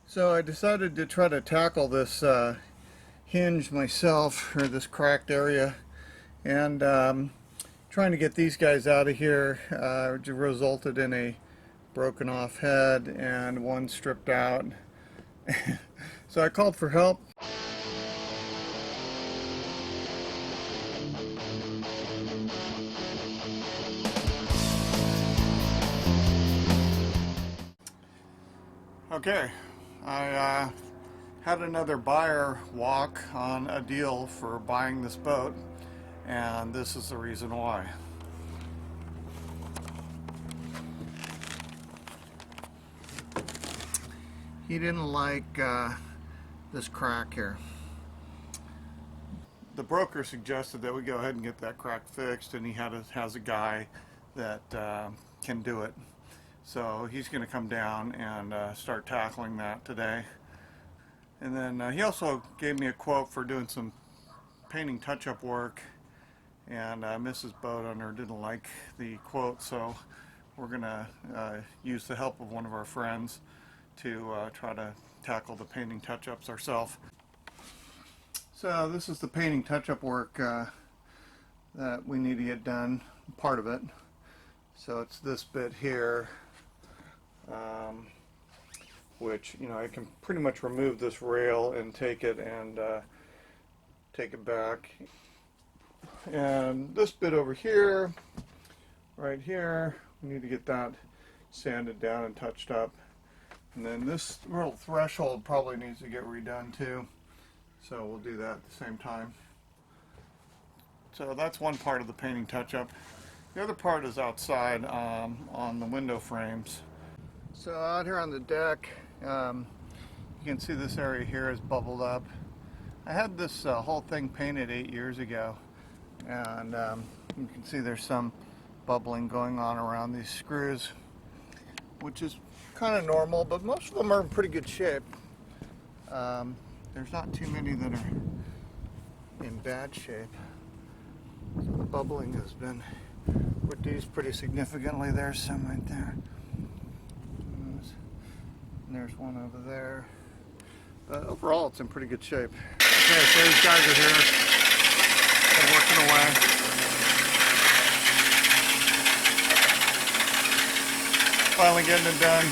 So I decided to try to tackle this hinge myself, or this cracked area, and trying to get these guys out of here resulted in a broken off head and one stripped out. So I called for help. Okay, I had another buyer walk on a deal for buying this boat, and this is the reason why. He didn't like this crack here. The broker suggested that we go ahead and get that crack fixed, and he has a guy that can do it. So he's going to come down and start tackling that today. And then he also gave me a quote for doing some painting touch-up work, and Mrs. Boat owner didn't like the quote, so we're going to use the help of one of our friends to try to tackle the painting touch-ups ourselves. So this is the painting touch-up work that we need to get done, part of it. So it's this bit here, which, you know, I can pretty much remove this rail and take it back. And this bit over here, right here, we need to get that sanded down and touched up. And then this little threshold probably needs to get redone too. So we'll do that at the same time. So that's one part of the painting touch-up. The other part is outside on the window frames. So out here on the deck, you can see this area here is bubbled up. I had this whole thing painted 8 years ago, and you can see there's some bubbling going on around these screws, which is kind of normal, but most of them are in pretty good shape. There's not too many that are in bad shape. So the bubbling has been reduced pretty significantly. There's some right there. And there's one over there. But overall, it's in pretty good shape. Okay, so these guys are here. They're working away. Finally getting it done.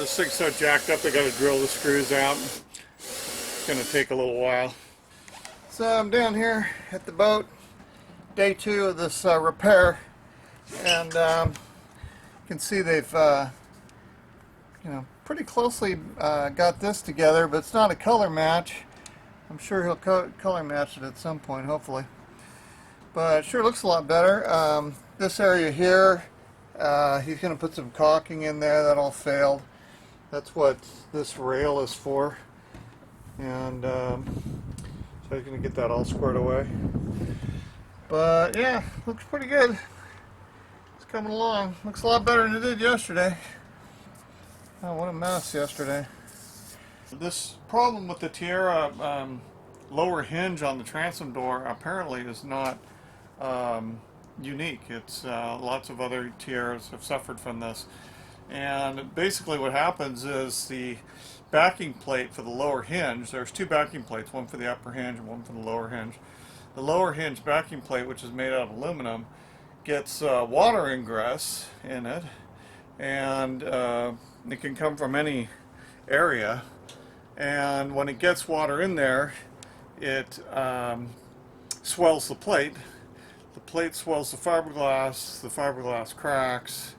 This thing's so jacked up, they got to drill the screws out. It's going to take a little while. So I'm down here at the boat, day 2 of this repair, and you can see they've pretty closely got this together, but it's not a color match. I'm sure he'll color match it at some point, hopefully. But it sure looks a lot better. This area here, he's going to put some caulking in there. That all failed. That's what this rail is for. And so he's going to get that all squared away. But yeah, looks pretty good. It's coming along. Looks a lot better than it did yesterday. Oh, what a mess yesterday. This problem with the Tiara lower hinge on the transom door apparently is not unique. It's lots of other Tiaras have suffered from this. And basically what happens is the backing plate for the lower hinge, there's 2 backing plates, one for the upper hinge and one for the lower hinge. The lower hinge backing plate, which is made out of aluminum, gets water ingress in it, and it can come from any area, and when it gets water in there, it swells the plate swells the fiberglass cracks,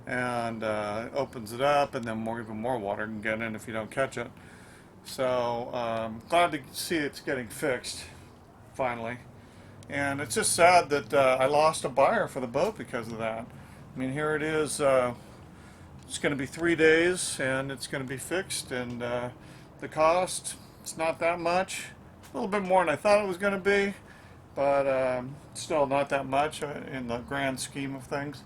and opens it up, and then even more water can get in if you don't catch it. So glad to see it's getting fixed finally. And it's just sad that I lost a buyer for the boat because of that. I mean, here it is. It's going to be 3 days, and it's going to be fixed. And the cost, it's not that much. A little bit more than I thought it was going to be, but still not that much in the grand scheme of things.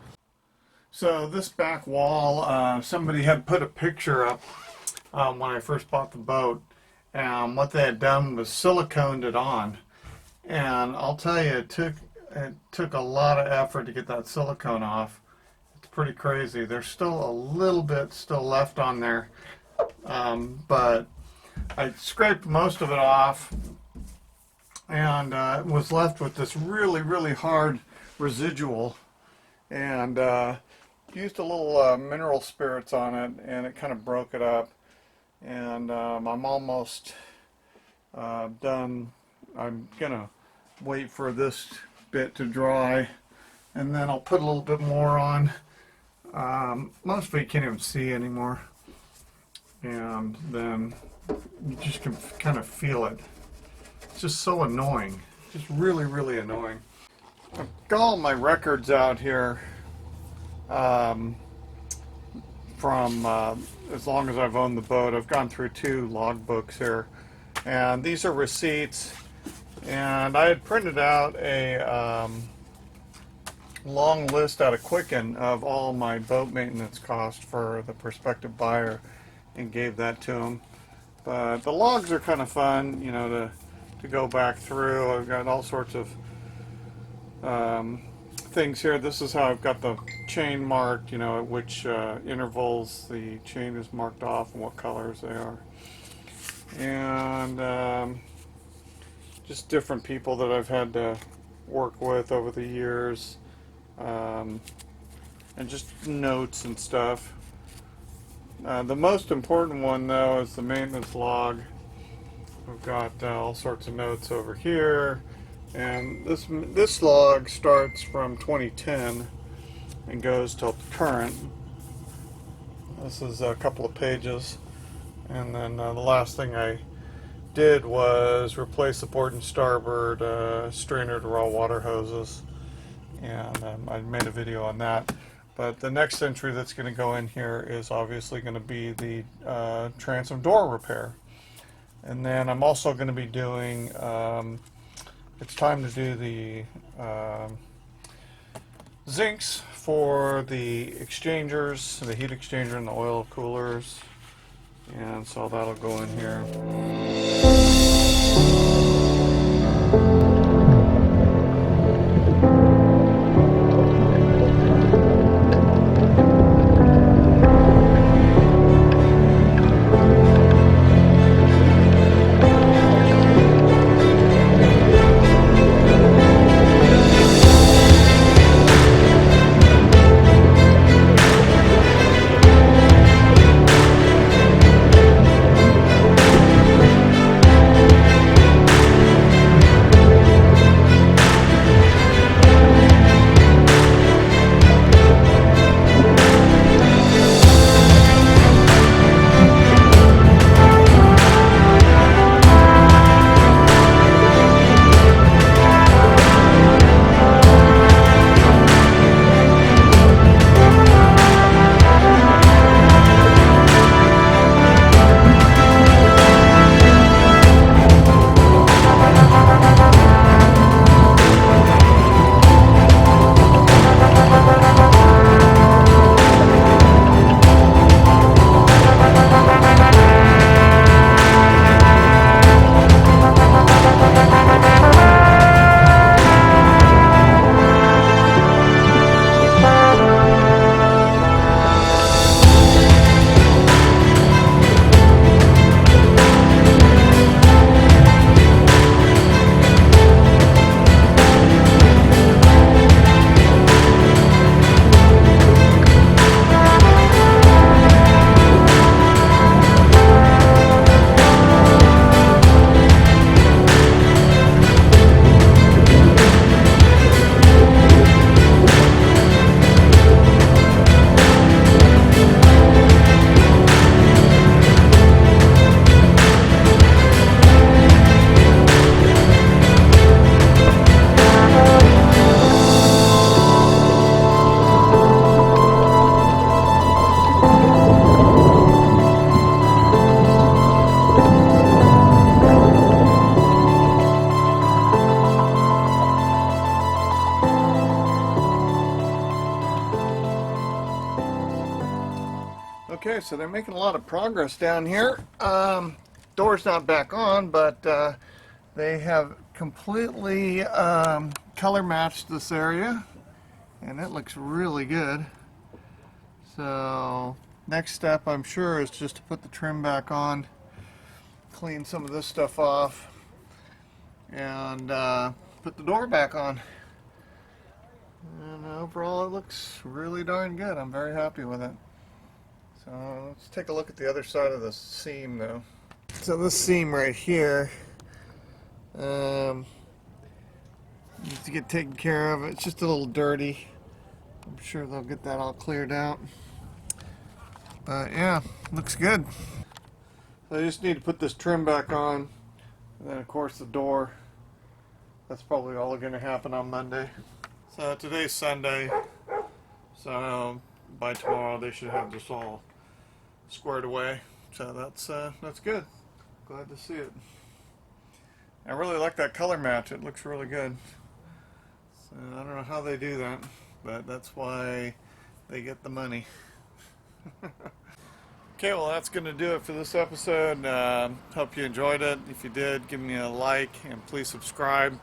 So this back wall, somebody had put a picture up when I first bought the boat. What they had done was siliconed it on. And I'll tell you, it took a lot of effort to get that silicone off. It's pretty crazy. There's still a little bit still left on there, but I scraped most of it off, and was left with this really, really hard residual, and used a little mineral spirits on it, and it kind of broke it up. And I'm almost done. I'm gonna wait for this bit to dry, and then I'll put a little bit more on. Most of it you can't even see anymore, and then you just can kind of feel it. It's just so annoying, just really, really annoying. I've got all my records out here from as long as I've owned the boat. I've gone through 2 logbooks here, and these are receipts. And I had printed out a long list out of Quicken of all my boat maintenance costs for the prospective buyer, and gave that to him. But the logs are kind of fun, you know, to go back through. I've got all sorts of things here. This is how I've got the chain marked, you know, at which intervals the chain is marked off and what colors they are. And just different people that I've had to work with over the years, and just notes and stuff. The most important one, though, is the maintenance log. We've got all sorts of notes over here, and this log starts from 2010 and goes till current. This is a couple of pages, and then the last thing I did was replace the port and starboard strainer to raw water hoses, and I made a video on that. But the next entry that's going to go in here is obviously going to be the transom door repair. And then I'm also going to be doing, it's time to do the zincs for the exchangers, the heat exchanger and the oil coolers. And so that'll go in here. Okay, so they're making a lot of progress down here. Door's not back on, but they have completely color matched this area, and it looks really good. So next step, I'm sure, is just to put the trim back on, clean some of this stuff off, and put the door back on. And overall, it looks really darn good. I'm very happy with it. So let's take a look at the other side of the seam though. So this seam right here needs to get taken care of. It's just a little dirty. I'm sure they'll get that all cleared out. But yeah, looks good. So I just need to put this trim back on, and then of course the door. That's probably all going to happen on Monday. So today's Sunday, so by tomorrow they should have this all squared away. So that's good. Glad to see it. I really like that color match. It looks really good. So I don't know how they do that, but that's why they get the money. Okay, well that's going to do it for this episode. Hope you enjoyed it. If you did, give me a like and please subscribe.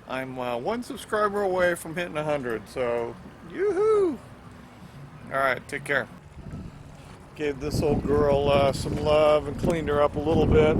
I'm one subscriber away from hitting 100, so yoo-hoo! Alright, take care. Gave this old girl some love and cleaned her up a little bit.